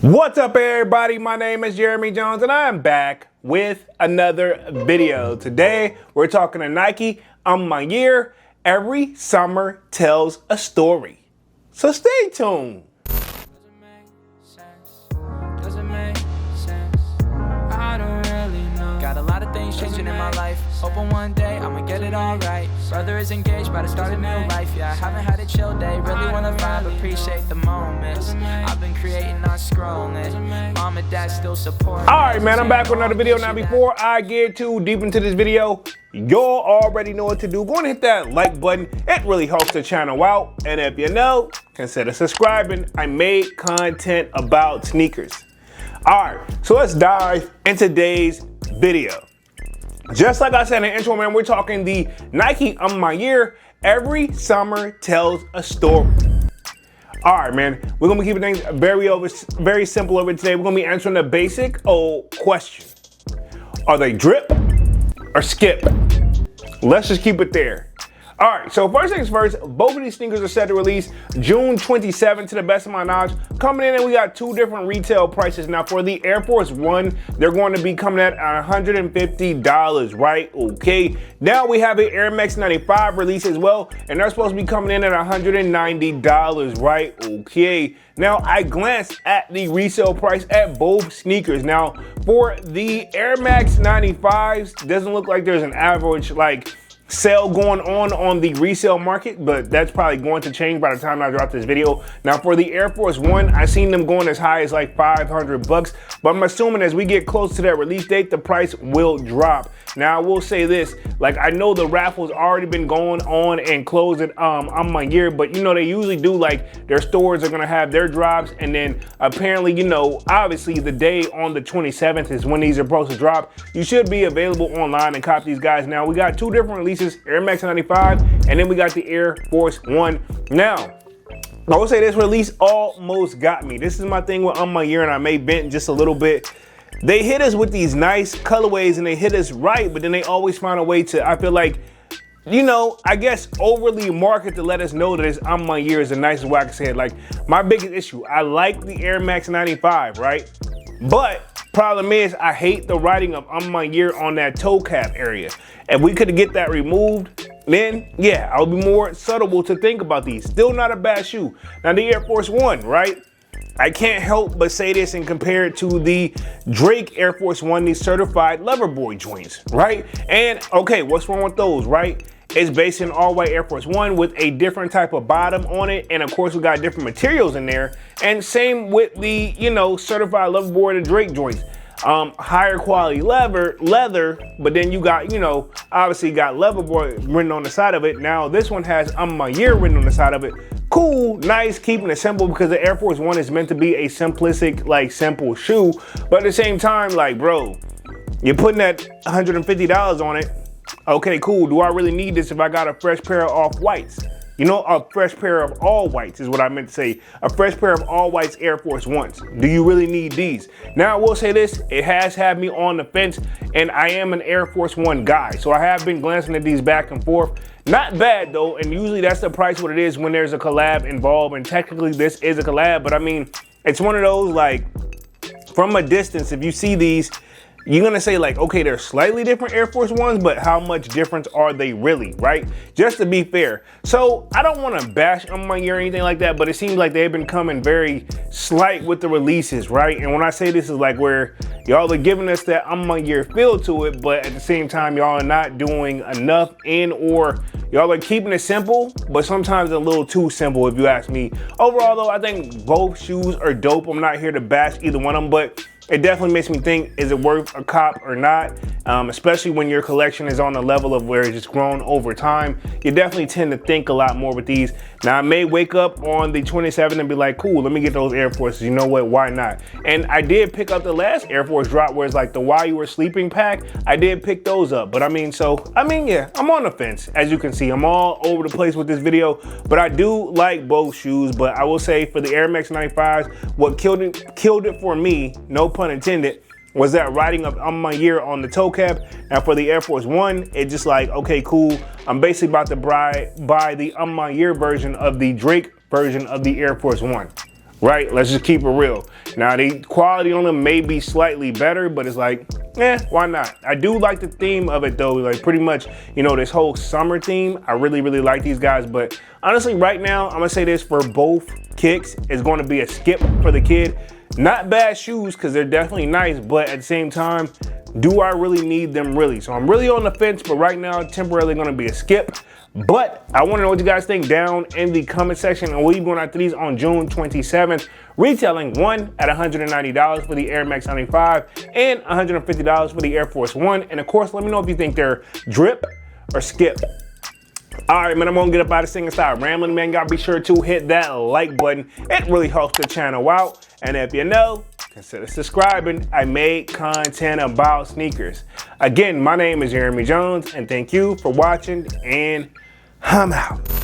What's up, everybody? My name is Jeremy Jones and I'm back with another video. Today we're talking to Nike. Maniére. Every summer tells a story, so stay tuned. Doesn't make sense. I don't really know. Got a lot of things changing in my life. Hoping one day I'ma get it all right. Brother is engaged, about to start a new life. Yeah, I haven't had a chill day. Really wanna vibe, appreciate the moments. I've been creating, not scrolling. Mom and dad still support. All right, man, I'm back with another video. Now, before I get too deep into this video, y'all already know what to do. Go and hit that like button. It really helps the channel out. And if you know, consider subscribing. I made content about sneakers. All right, so let's dive into today's video. Just like I said in the intro, man, we're talking the Nike Maniére. Every summer tells a story. All right, man, we're gonna be keeping things very simple over today. We're gonna be answering the basic old question. Are they drip or skip? Let's just keep it there. All right, so first things first, both of these sneakers are set to release June 27th, to the best of my knowledge. Coming in, and we got two different retail prices. Now, for the Air Force One, they're going to be coming at $150, right? Okay. Now we have an Air Max 95 release as well, and they're supposed to be coming in at $190, right? Okay. Now, I glanced at the resale price at both sneakers. Now, for the Air Max 95s, doesn't look like there's an average, sale going on the resale market, but that's probably going to change by the time I drop this video. Now, for the Air Force One, I seen them going as high as like $500, but I'm assuming as we get close to that release date, the price will drop. Now, I will say this, I know the raffle's already been going on and closed at Maniére, but you know, they usually do their stores are gonna have their drops, and then apparently, you know, obviously the day on the 27th is when these are supposed to drop. You should be available online and cop these guys. Now, we got two different releases, Air Max 95, and then we got the Air Force One. Now, I will say this release almost got me. This is my thing with Maniére, and I may bend just a little bit. They hit us with these nice colorways and they hit us right, but then they always find a way to, I feel like, you know, I guess overly market to let us know that it's Maniére is the nicest way I can say it. My biggest issue, I like the Air Max 95, right? But problem is, I hate the writing of Maniére on that toe cap area. If we could get that removed, then yeah, I would be more subtle to think about these. Still not a bad shoe. Now the Air Force One, right? I can't help but say this and compare it to the Drake Air Force One, these certified lover boy joints, right? And okay, what's wrong with those, right? It's based in all white Air Force One with a different type of bottom on it. And of course, we got different materials in there. And same with the, you know, certified lover boy, the Drake joints. Higher quality leather, but then you got, you know, obviously got lover boy written on the side of it. Now this one has Maniére written on the side of it. Cool, nice, keeping it simple, because the Air Force One is meant to be a simplistic, simple shoe. But at the same time, bro, you're putting that $150 on it. Okay, cool. Do I really need this if I got a fresh pair of off-whites? You know, a fresh pair of all whites is what I meant to say. A fresh pair of all whites Air Force Ones. Do you really need these? Now, I will say this, it has had me on the fence, and I am an Air Force One guy. So I have been glancing at these back and forth. Not bad though, and usually that's the price what it is when there's a collab involved, and technically this is a collab, but I mean, it's one of those, from a distance, if you see these, you're gonna say okay, they're slightly different Air Force Ones, but how much difference are they really, right? Just to be fair. So I don't wanna bash Maniére or anything like that, but it seems like they've been coming very slight with the releases, right? And when I say this is where y'all are giving us that Maniére feel to it, but at the same time, y'all are not doing enough or y'all are keeping it simple, but sometimes a little too simple if you ask me. Overall though, I think both shoes are dope. I'm not here to bash either one of them, but it definitely makes me think, is it worth a cop or not? Especially when your collection is on the level of where it's just grown over time. You definitely tend to think a lot more with these. Now, I may wake up on the 27th and be like, cool, let me get those Air Forces. You know what, why not? And I did pick up the last Air Force drop where it's the While You Were Sleeping pack. I did pick those up, but yeah, I'm on the fence. As you can see, I'm all over the place with this video, but I do like both shoes. But I will say for the Air Max 95s, what killed it for me, no pun intended, was that writing of Maniére on the toe cap. Now for the Air Force One, it's just okay, cool. I'm basically about to buy the Maniére version of the Drake version of the Air Force One. right? Let's just keep it real. Now, the quality on them may be slightly better, but it's like, why not? I do like the theme of it though, like pretty much, you know, this whole summer theme. I really, really like these guys, but honestly, right now, I'm gonna say this for both kicks, it's gonna be a skip for the kid. Not bad shoes, because they're definitely nice, but at the same time, do I really need them really? So I'm really on the fence, but right now, temporarily gonna be a skip. But I wanna know what you guys think down in the comment section, and we'll be going after these on June 27th, retailing one at $190 for the Air Max 95 and $150 for the Air Force One. And of course, let me know if you think they're drip or skip. All right, man, I'm gonna get up out of singing style rambling, man. Y'all be sure to hit that like button. It really helps the channel out. And if you know, consider subscribing. I make content about sneakers. Again, my name is Jeremy Jones, and thank you for watching, and I'm out.